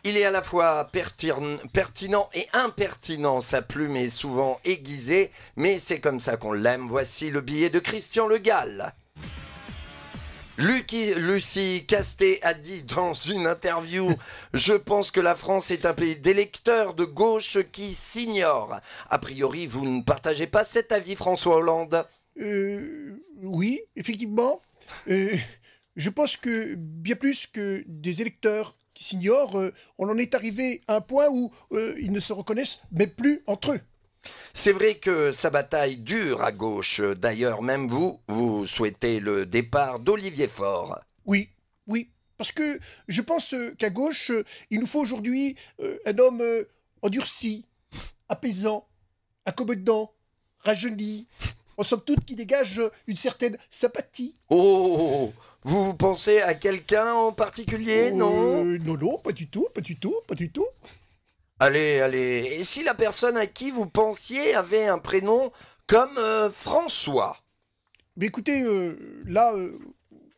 Il est à la fois pertinent et impertinent. Sa plume est souvent aiguisée, mais c'est comme ça qu'on l'aime. Voici le billet de Christian Le Gall. Lucie Castet a dit dans une interview « Je pense que la France est un pays d'électeurs de gauche qui s'ignorent. » A priori, vous ne partagez pas cet avis, François Hollande? Oui, effectivement. Je pense que bien plus que des électeurs qui s'ignorent, on en est arrivé à un point où ils ne se reconnaissent même plus entre eux. C'est vrai que sa bataille dure à gauche. D'ailleurs, même vous souhaitez le départ d'Olivier Faure. Oui, oui. Parce que je pense qu'à gauche, il nous faut aujourd'hui un homme endurci, apaisant, accommodant, rajeuni, en somme toute qui dégage une certaine sympathie. Oh, vous pensez à quelqu'un en particulier, non? Non, pas du tout, pas du tout, pas du tout. Allez, et si la personne à qui vous pensiez avait un prénom comme François? Mais écoutez, là,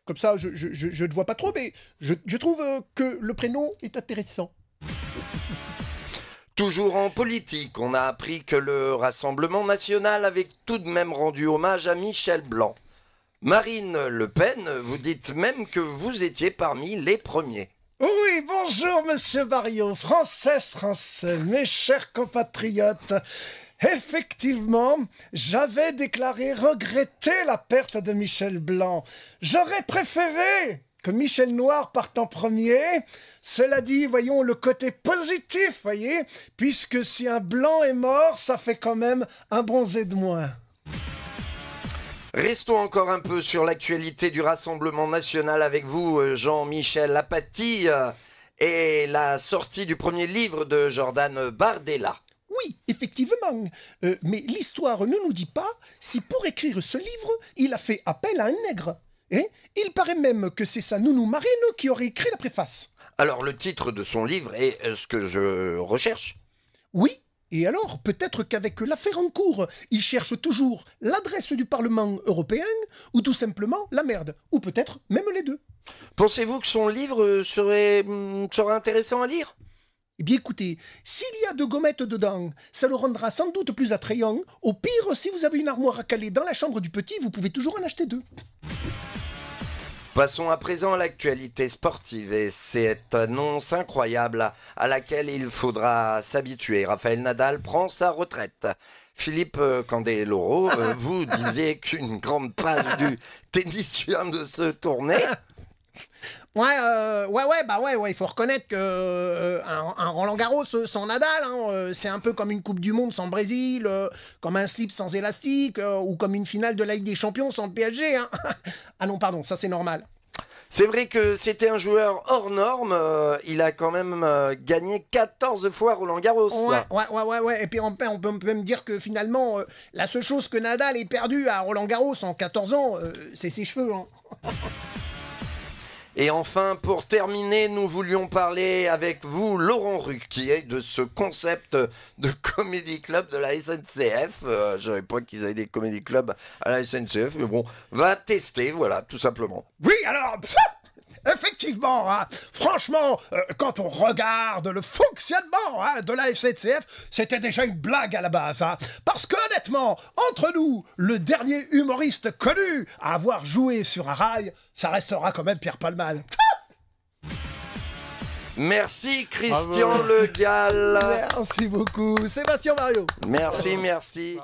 comme ça, je ne vois pas trop, mais je trouve que le prénom est intéressant. Toujours en politique, on a appris que le Rassemblement national avait tout de même rendu hommage à Michel Blanc. Marine Le Pen, vous dites même que vous étiez parmi les premiers. Oui, bonjour Monsieur Barriot, Français, mes chers compatriotes. Effectivement, j'avais déclaré regretter la perte de Michel Blanc. J'aurais préféré que Michel Noir parte en premier. Cela dit, voyons le côté positif, voyez, puisque si un blanc est mort, ça fait quand même un bronzé de moins. Restons encore un peu sur l'actualité du Rassemblement national avec vous, Jean-Michel Apathy, et la sortie du premier livre de Jordan Bardella. Oui, effectivement, mais l'histoire ne nous dit pas si pour écrire ce livre, il a fait appel à un nègre. Il paraît même que c'est sa nounou Marine qui aurait écrit la préface. Alors le titre de son livre est ce que je recherche? Oui. Et alors, peut-être qu'avec l'affaire en cours, il cherche toujours l'adresse du Parlement européen ou tout simplement la merde. Ou peut-être même les deux. Pensez-vous que son livre serait intéressant à lire? Eh bien écoutez, s'il y a de gommettes dedans, ça le rendra sans doute plus attrayant. Au pire, si vous avez une armoire à caler dans la chambre du petit, vous pouvez toujours en acheter deux. Passons à présent à l'actualité sportive et cette annonce incroyable à laquelle il faudra s'habituer. Rafael Nadal prend sa retraite. Philippe Candeloro, vous disiez qu'une grande page du tennis vient de se tourner. Ouais, il faut reconnaître que un Roland Garros sans Nadal, c'est un peu comme une Coupe du Monde sans Brésil, comme un slip sans élastique, ou comme une finale de la Ligue des Champions sans le PSG. Hein. Ah non, pardon, ça c'est normal. C'est vrai que c'était un joueur hors norme, il a quand même gagné 14 fois Roland Garros. Ouais, et puis on peut même dire que finalement, la seule chose que Nadal ait perdu à Roland Garros en 14 ans, c'est ses cheveux. Hein. Et enfin, pour terminer, nous voulions parler avec vous, Laurent Ruquier, de ce concept de comédie club de la SNCF. Je ne savais pas qu'ils avaient des comédie clubs à la SNCF, mais bon, va tester, voilà, tout simplement. Oui, alors, effectivement, hein, franchement, quand on regarde le fonctionnement de la SNCF, c'était déjà une blague à la base. Hein, parce qu'honnêtement, entre nous, le dernier humoriste connu à avoir joué sur un rail, ça restera quand même Pierre Palmade. Merci Christian Le Gall. Merci beaucoup, Sébastien Barriot. Merci.